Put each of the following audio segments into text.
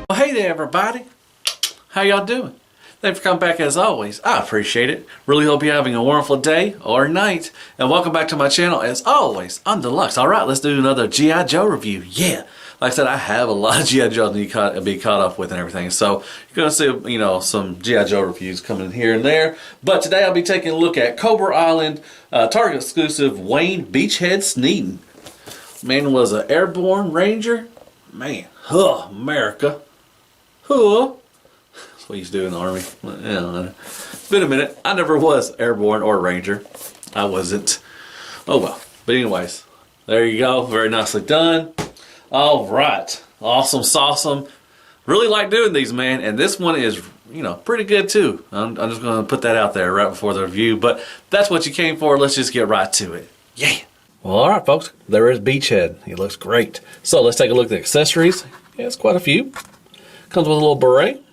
Well, hey there, everybody. How y'all doing? Thanks for coming back as always. I appreciate it. Really hope you're having a wonderful day or night. And welcome back to my channel as always. I'm Deluxe. All right, let's do another G.I. Joe review. Yeah. Like I said, I have a lot of G.I. Joe to be caught up with and everything. So you're going to see, some G.I. Joe reviews coming in here and there. But today I'll be taking a look at Cobra Island Target Exclusive Wayne Beachhead Sneeden. Man was an airborne ranger. Man, America. That's what you used to do in the Army. Yeah, it's been a minute. I never was airborne or ranger. I wasn't. Oh well. But anyways, there you go. Very nicely done. All right. Awesome sauceum. Really like doing these, man. And this one is, pretty good too. I'm just going to put that out there right before the review. But that's what you came for. Let's just get right to it. Yeah. Well, all right, folks. There is Beachhead. He looks great. So let's take a look at the accessories. Yeah, it's quite a few. Comes with a little beret.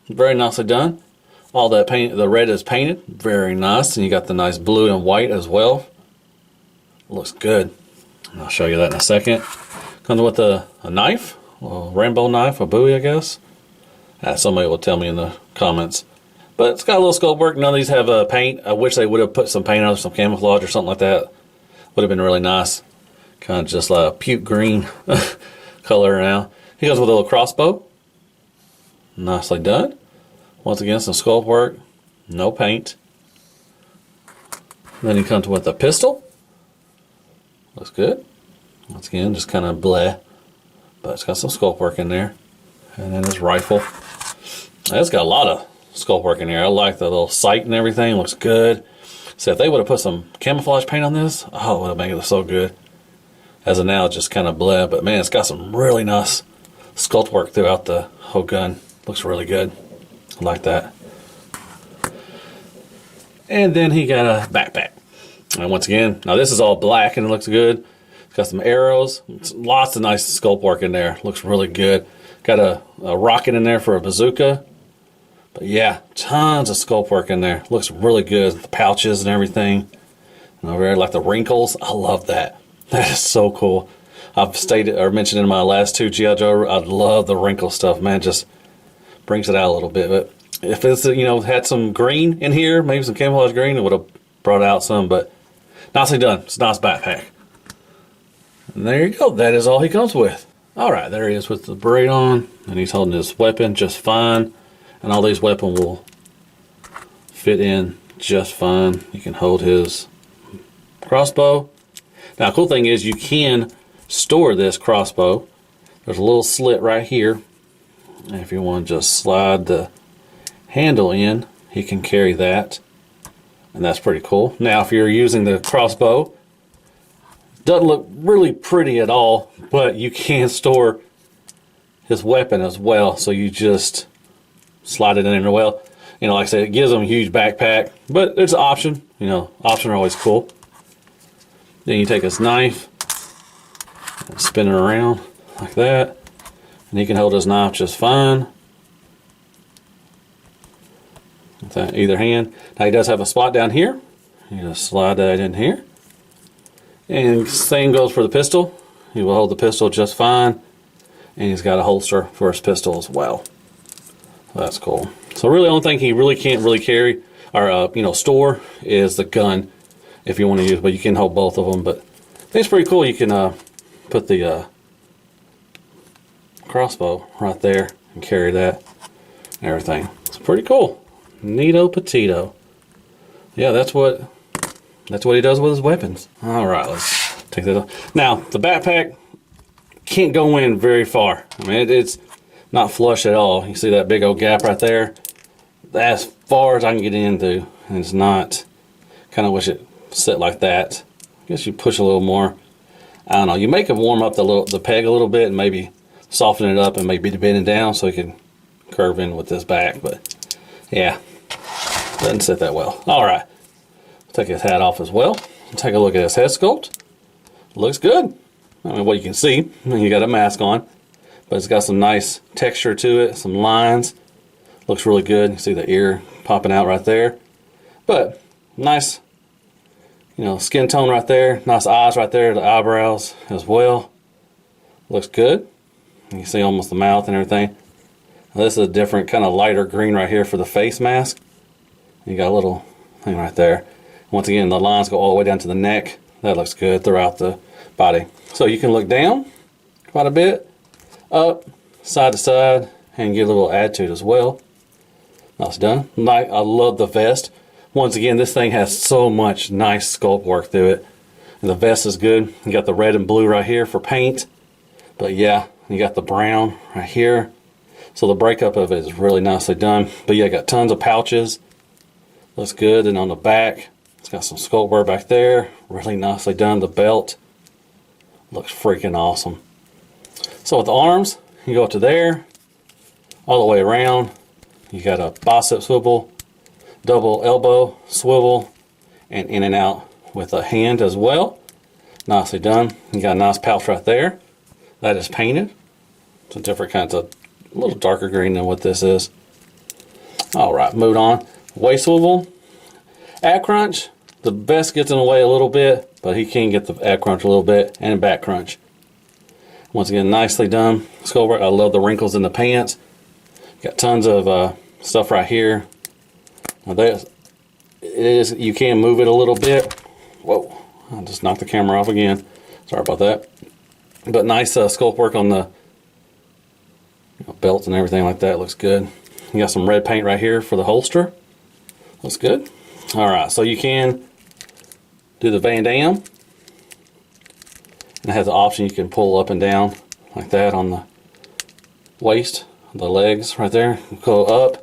Very nicely done. All that paint, the red is painted. Very nice. And you got the nice blue and white as well. Looks good. I'll show you that in a second. Comes with a knife. A little rainbow knife, a bowie, I guess. Somebody will tell me in the comments. But it's got a little sculpt work. None of these have paint. I wish they would have put some paint on, some camouflage or something like that. Would have been really nice. Kind of just like a puke green color now. He goes with a little crossbow. Nicely done. Once again, some sculpt work. No paint. Then he comes with a pistol. Looks good. Once again, just kind of bleh. But it's got some sculpt work in there. And then his rifle. It's got a lot of sculpt work in here. I like the little sight and everything. Looks good. So if they would have put some camouflage paint on this, oh, it would have made it so good. As of now, it's just kind of bleh. But man, it's got some really nice sculpt work throughout the whole gun. Looks really good. I like that. And then he got a backpack. And once again, now this is all black and it looks good. It's got some arrows. Lots of nice sculpt work in there. Looks really good. Got a rocket in there for a bazooka. But yeah, tons of sculpt work in there. Looks really good. The pouches and everything. And over there, like the wrinkles. I love that. That is so cool. I've stated or mentioned in my last two G.I. Joe, I love the wrinkle stuff, man. Just brings it out a little bit. But if it's, had some green in here, maybe some camouflage green, it would have brought out some. But nicely done. It's a nice backpack. And there you go. That is all he comes with. All right, there he is with the beret on. And he's holding his weapon just fine. And all these weapons will fit in just fine. You can hold his crossbow. Now, cool thing is you can store this crossbow. There's a little slit right here. And if you want to just slide the handle in, he can carry that. And that's pretty cool. Now, if you're using the crossbow, doesn't look really pretty at all, but you can store his weapon as well. So you just slide it in there. Well, like I said, it gives him a huge backpack, but it's an option. Options are always cool. Then you take his knife and spin it around like that. And he can hold his knife just fine. With that either hand. Now he does have a spot down here. You just slide that in here. And same goes for the pistol. He will hold the pistol just fine. And he's got a holster for his pistol as well. So that's cool. So really the only thing he really can't carry or store is the gun if you want to use, but you can hold both of them. But I think it's pretty cool. You can put the crossbow right there and carry that and everything. It's pretty cool. Neato Petito. Yeah, that's what he does with his weapons. All right, let's take that off. Now, the backpack can't go in very far. I mean, it's not flush at all. You see that big old gap right there? That's as far as I can get into, and it's not. Kind of wish it sit like that. I guess you push a little more. I don't know. You make it warm up the peg a little bit and maybe soften it up and maybe bend it down so it can curve in with this back. But yeah, doesn't sit that well. All right, take his hat off as well. Take a look at his head sculpt. Looks good. I mean, what you can see, you got a mask on, but it's got some nice texture to it, some lines. Looks really good. You see the ear popping out right there. But nice, skin tone right there. Nice eyes right there, the eyebrows as well. Looks good. You can see almost the mouth and everything. This is a different kind of lighter green right here for the face mask. You got a little thing right there. Once again, the lines go all the way down to the neck. That looks good throughout the body. So you can look down quite a bit, up, side to side, and get a little attitude as well. That's done. I love the vest. Once again, this thing has so much nice sculpt work through it. And the vest is good. You got the red and blue right here for paint. But yeah, you got the brown right here. So the breakup of it is really nicely done. But yeah, you got tons of pouches. Looks good. And on the back, it's got some sculpt work back there. Really nicely done. The belt looks freaking awesome. So with the arms, you go up to there, all the way around. You got a bicep swivel, double elbow swivel, and in and out with a hand as well. Nicely done. You got a nice pouch right there. That is painted. Some different kinds of, a little darker green than what this is. All right, moving on. Waist swivel, ab crunch. The vest gets in the way a little bit, but he can get the ab crunch a little bit, and back crunch. Once again, nicely done. Sculpt work. I love the wrinkles in the pants. Got tons of stuff right here. Now you can move it a little bit. Whoa, I just knocked the camera off again. Sorry about that. But nice sculpt work on the belt and everything like that. Looks good. You got some red paint right here for the holster. Looks good. All right, so you can do the Van Damme. And it has the option you can pull up and down like that on the waist, the legs right there. Go up.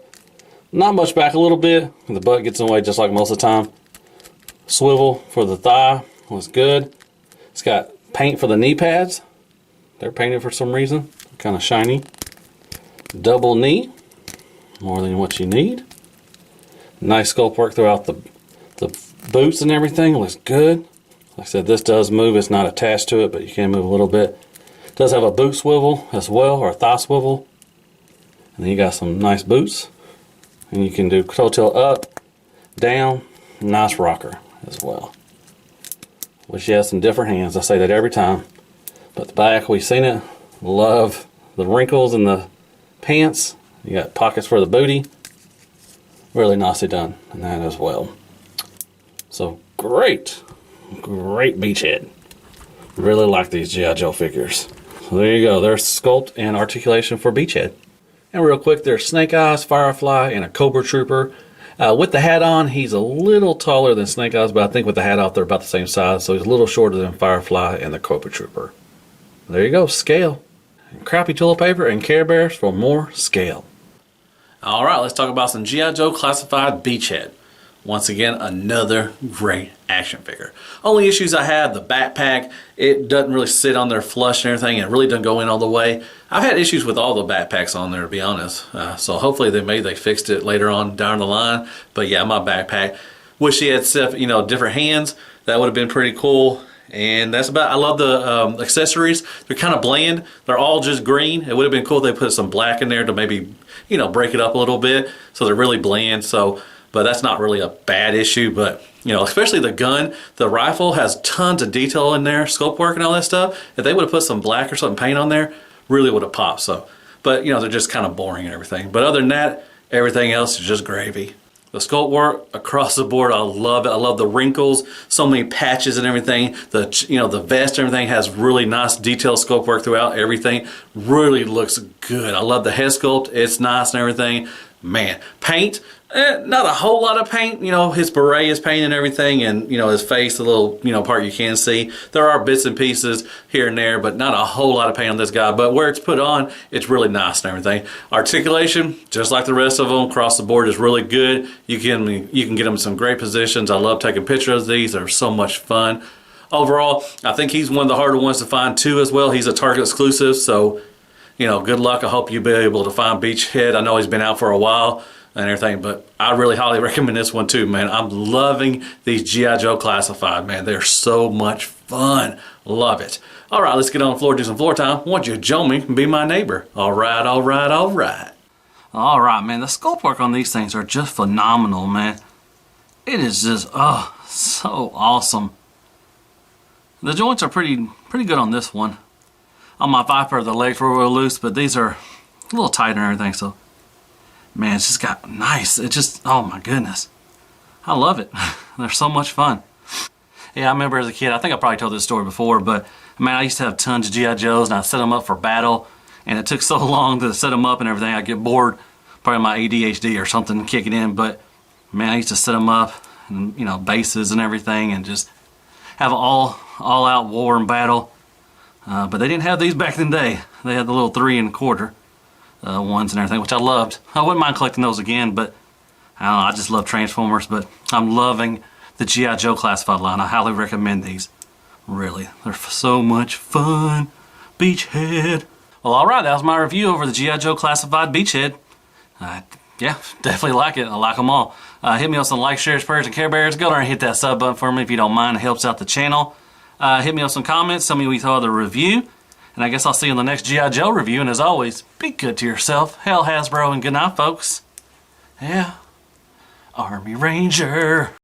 Not much back, a little bit. The butt gets in the way just like most of the time. Swivel for the thigh was good. It's got paint for the knee pads. They're painted for some reason. Kind of shiny. Double knee. More than what you need. Nice sculpt work throughout the boots and everything. Looks good. Like I said, this does move. It's not attached to it, but you can move a little bit. It does have a boot swivel as well, or a thigh swivel. And then you got some nice boots. And you can do toe tail up, down, nice rocker as well. Wish you had some different hands. I say that every time. But the back, we've seen it. Love the wrinkles in the pants. You got pockets for the booty. Really nicely done in that as well. So great beachhead. Really like these G.I. Joe figures. So there you go. There's sculpt and articulation for beachhead. And real quick, there's Snake Eyes, Firefly, and a Cobra Trooper. With the hat on, he's a little taller than Snake Eyes, but I think with the hat off, they're about the same size. So he's a little shorter than Firefly and the Cobra Trooper. There you go, scale. Crappy toilet paper and Care Bears for more scale. All right, let's talk about some G.I. Joe Classified Beachhead. Once again, another great action figure. Only issues I have, the backpack, it doesn't really sit on there flush and everything. It really doesn't go in all the way. I've had issues with all the backpacks on there, to be honest. So hopefully they fixed it later on down the line. But yeah, my backpack. Wish he had stuff, different hands. That would have been pretty cool. And that's about, I love the accessories. They're kind of bland. They're all just green. It would have been cool if they put some black in there to maybe, break it up a little bit. So they're really bland. But that's not really a bad issue. But, especially the gun, the rifle has tons of detail in there, scope work and all that stuff. If they would have put some black or something paint on there, really would have popped. So, but, they're just kind of boring and everything. But other than that, everything else is just gravy. The sculpt work across the board, I love it. I love the wrinkles, so many patches and everything. The vest and everything has really nice detailed sculpt work throughout everything. Really looks good. I love the head sculpt. It's nice and everything. Man, paint, not a whole lot of paint. His beret is painted and everything, and his face, the little part you can see. There are bits and pieces here and there, but not a whole lot of paint on this guy. But where it's put on, it's really nice and everything. Articulation, just like the rest of them, across the board is really good. You can get them in some great positions. I love taking pictures of these. They're so much fun. Overall, I think he's one of the harder ones to find too as well. He's a Target exclusive, so good luck. I hope you'll be able to find Beachhead. I know he's been out for a while and everything, but I really highly recommend this one too, man. I'm loving these G.I. Joe Classified, man. They're so much fun. Love it. All right, let's get on the floor, do some floor time. I want you to join me and be my neighbor. All right, all right, all right. All right, man. The sculpt work on these things are just phenomenal, man. It is just, so awesome. The joints are pretty good on this one. On my Viper, the legs were real loose, but these are a little tighter and everything, so Man, it's just got nice. It just, oh my goodness. I love it. They're so much fun. Yeah, I remember as a kid, I think I probably told this story before, but man, I used to have tons of G.I. Joes and I set them up for battle, and it took so long to set them up and everything, I'd get bored, probably my ADHD or something kicking in, but man, I used to set them up, and, you know, bases and everything, and just have an all-out war and battle. But they didn't have these back in the day. They had the little 3 1/4 ones and everything, which I loved. I wouldn't mind collecting those again, but I don't know, I just love Transformers. But I'm loving the G.I. Joe classified line. I highly recommend these. Really, they're so much fun. Beachhead. Well, alright, that was my review over the G.I. Joe classified Beachhead. Yeah, definitely like it. I like them all. Hit me with some likes, shares, prayers, and care bears. Go there and hit that sub button for me if you don't mind. It helps out the channel. Hit me with some comments. Tell me what you thought of the review. And I guess I'll see you in the next G.I. Joe review. And as always, be good to yourself. Hell, Hasbro, and good night, folks. Yeah. Army Ranger.